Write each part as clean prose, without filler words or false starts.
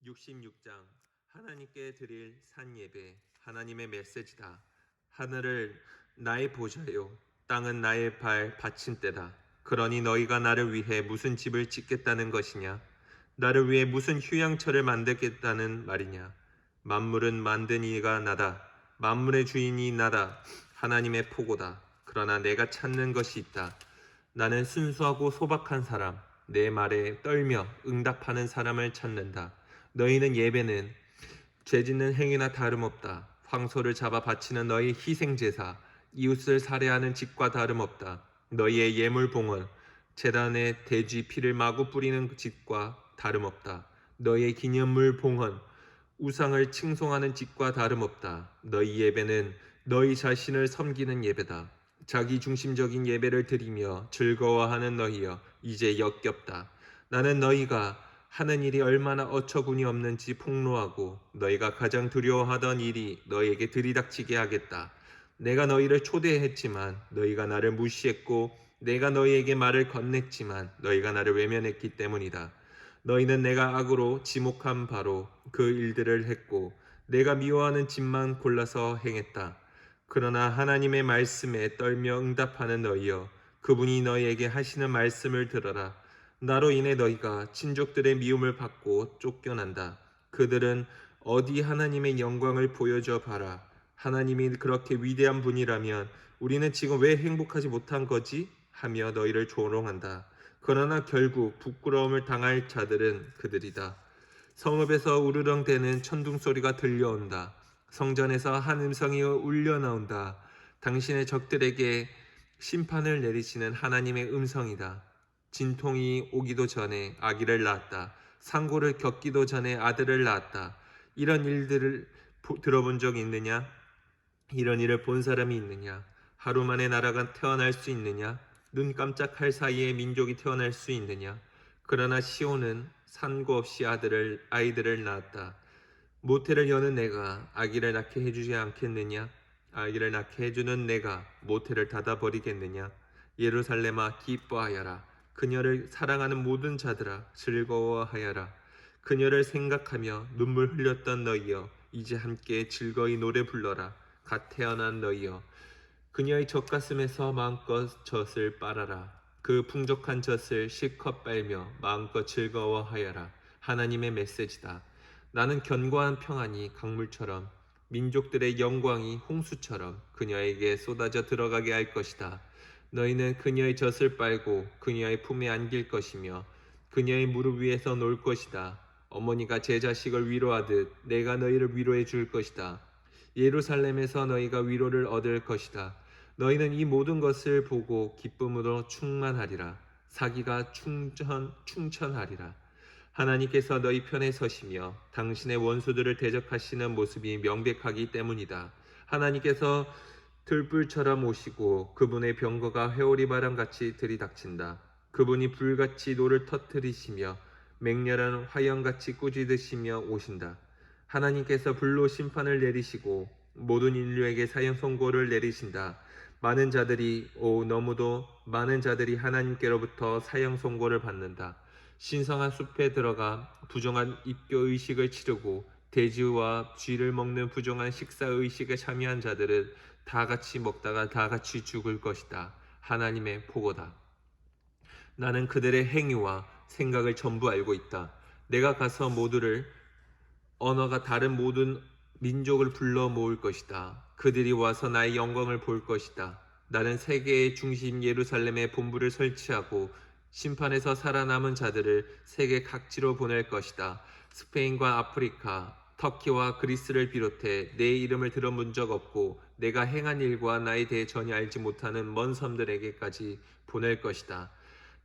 66장 하나님께 드릴 산 예배. 하나님의 메시지다. 하늘을 나의 보좌요, 땅은 나의 발 받침대다. 그러니 너희가 나를 위해 무슨 집을 짓겠다는 것이냐? 나를 위해 무슨 휴양처를 만들겠다는 말이냐? 만물은 만든 이가 나다. 만물의 주인이 나다. 하나님의 포고다. 그러나 내가 찾는 것이 있다. 나는 순수하고 소박한 사람, 내 말에 떨며 응답하는 사람을 찾는다. 너희는 예배는 죄짓는 행위나 다름없다. 황소를 잡아 바치는 너희 희생제사, 이웃을 살해하는 짓과 다름없다. 너희의 예물봉헌, 제단에 돼지 피를 마구 뿌리는 짓과 다름없다. 너희의 기념물 봉헌, 우상을 칭송하는 짓과 다름없다. 너희 예배는 너희 자신을 섬기는 예배다. 자기 중심적인 예배를 드리며 즐거워하는 너희여, 이제 역겹다. 나는 너희가 하는 일이 얼마나 어처구니 없는지 폭로하고 너희가 가장 두려워하던 일이 너희에게 들이닥치게 하겠다. 내가 너희를 초대했지만 너희가 나를 무시했고 내가 너희에게 말을 건넸지만 너희가 나를 외면했기 때문이다. 너희는 내가 악으로 지목한 바로 그 일들을 했고 내가 미워하는 짓만 골라서 행했다. 그러나 하나님의 말씀에 떨며 응답하는 너희여, 그분이 너희에게 하시는 말씀을 들어라. 나로 인해 너희가 친족들의 미움을 받고 쫓겨난다. 그들은 어디 하나님의 영광을 보여줘 봐라. 하나님이 그렇게 위대한 분이라면 우리는 지금 왜 행복하지 못한 거지? 하며 너희를 조롱한다. 그러나 결국 부끄러움을 당할 자들은 그들이다. 성읍에서 우르렁대는 천둥 소리가 들려온다. 성전에서 한 음성이 울려 나온다. 당신의 적들에게 심판을 내리시는 하나님의 음성이다. 진통이 오기도 전에 아기를 낳았다. 상고를 겪기도 전에 아들을 낳았다. 이런 일들을 들어본 적이 있느냐? 이런 일을 본 사람이 있느냐? 하루 만에 나라가 태어날 수 있느냐? 눈 깜짝할 사이에 민족이 태어날 수 있느냐? 그러나 시온은 산고 없이 아이들을 낳았다. 모태를 여는 내가 아기를 낳게 해주지 않겠느냐? 아기를 낳게 해주는 내가 모태를 닫아버리겠느냐? 예루살렘아, 기뻐하여라. 그녀를 사랑하는 모든 자들아, 즐거워하여라. 그녀를 생각하며 눈물 흘렸던 너희여, 이제 함께 즐거이 노래 불러라. 갓 태어난 너희여, 그녀의 젖가슴에서 마음껏 젖을 빨아라. 그 풍족한 젖을 실컷 빨며 마음껏 즐거워하여라. 하나님의 메시지다. 나는 견고한 평안이 강물처럼, 민족들의 영광이 홍수처럼 그녀에게 쏟아져 들어가게 할 것이다. 너희는 그녀의 젖을 빨고 그녀의 품에 안길 것이며 그녀의 무릎 위에서 놀 것이다. 어머니가 제 자식을 위로하듯 내가 너희를 위로해 줄 것이다. 예루살렘에서 너희가 위로를 얻을 것이다. 너희는 이 모든 것을 보고 기쁨으로 충만하리라. 사기가 충천하리라. 하나님께서 너희 편에 서시며 당신의 원수들을 대적하시는 모습이 명백하기 때문이다. 하나님께서 들불처럼 오시고 그분의 병거가 회오리 바람같이 들이닥친다. 그분이 불같이 노를 터뜨리시며 맹렬한 화염같이 꾸짖으시며 오신다. 하나님께서 불로 심판을 내리시고 모든 인류에게 사형 선고를 내리신다. 너무도 많은 자들이 하나님께로부터 사형 선고를 받는다. 신성한 숲에 들어가 부정한 입교 의식을 치르고 돼지와 쥐를 먹는 부정한 식사 의식에 참여한 자들은 다 같이 먹다가 다 같이 죽을 것이다. 하나님의 보고다. 나는 그들의 행위와 생각을 전부 알고 있다. 내가 가서 모두를 언어가 다른 모든 민족을 불러 모을 것이다. 그들이 와서 나의 영광을 볼 것이다. 나는 세계의 중심 예루살렘에 본부를 설치하고 심판에서 살아남은 자들을 세계 각지로 보낼 것이다. 스페인과 아프리카, 터키와 그리스를 비롯해 내 이름을 들어본 적 없고 내가 행한 일과 나에 대해 전혀 알지 못하는 먼 섬들에게까지 보낼 것이다.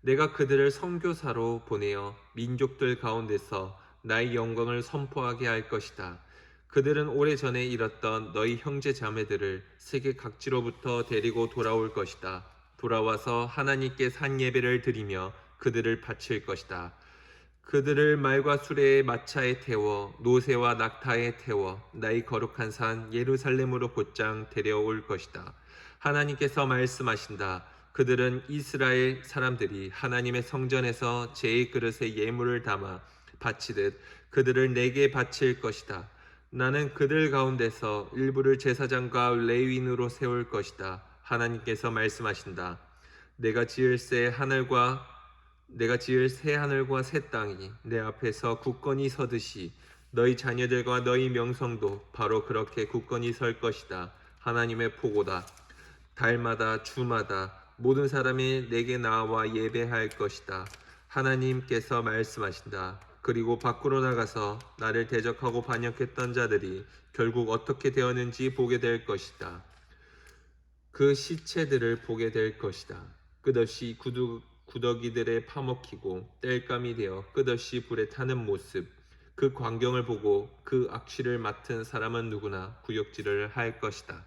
내가 그들을 선교사로 보내어 민족들 가운데서 나의 영광을 선포하게 할 것이다. 그들은 오래전에 잃었던 너희 형제 자매들을 세계 각지로부터 데리고 돌아올 것이다. 돌아와서 하나님께 산 예배를 드리며 그들을 바칠 것이다. 그들을 말과 수레의 마차에 태워 노새와 낙타에 태워 나의 거룩한 산 예루살렘으로 곧장 데려올 것이다. 하나님께서 말씀하신다. 그들은 이스라엘 사람들이 하나님의 성전에서 제 그릇에 예물을 담아 바치듯 그들을 내게 바칠 것이다. 나는 그들 가운데서 일부를 제사장과 레위인으로 세울 것이다. 하나님께서 말씀하신다. 내가 지을 새 하늘과 새 땅이 내 앞에서 굳건히 서듯이 너희 자녀들과 너희 명성도 바로 그렇게 굳건히 설 것이다. 하나님의 포고다. 달마다 주마다 모든 사람이 내게 나와 예배할 것이다. 하나님께서 말씀하신다. 그리고 밖으로 나가서 나를 대적하고 반역했던 자들이 결국 어떻게 되었는지 보게 될 것이다. 그 시체들을 보게 될 것이다. 끝없이 구더기들에 파먹히고 땔감이 되어 끝없이 불에 타는 모습. 그 광경을 보고 그 악취를 맡은 사람은 누구나 구역질을 할 것이다.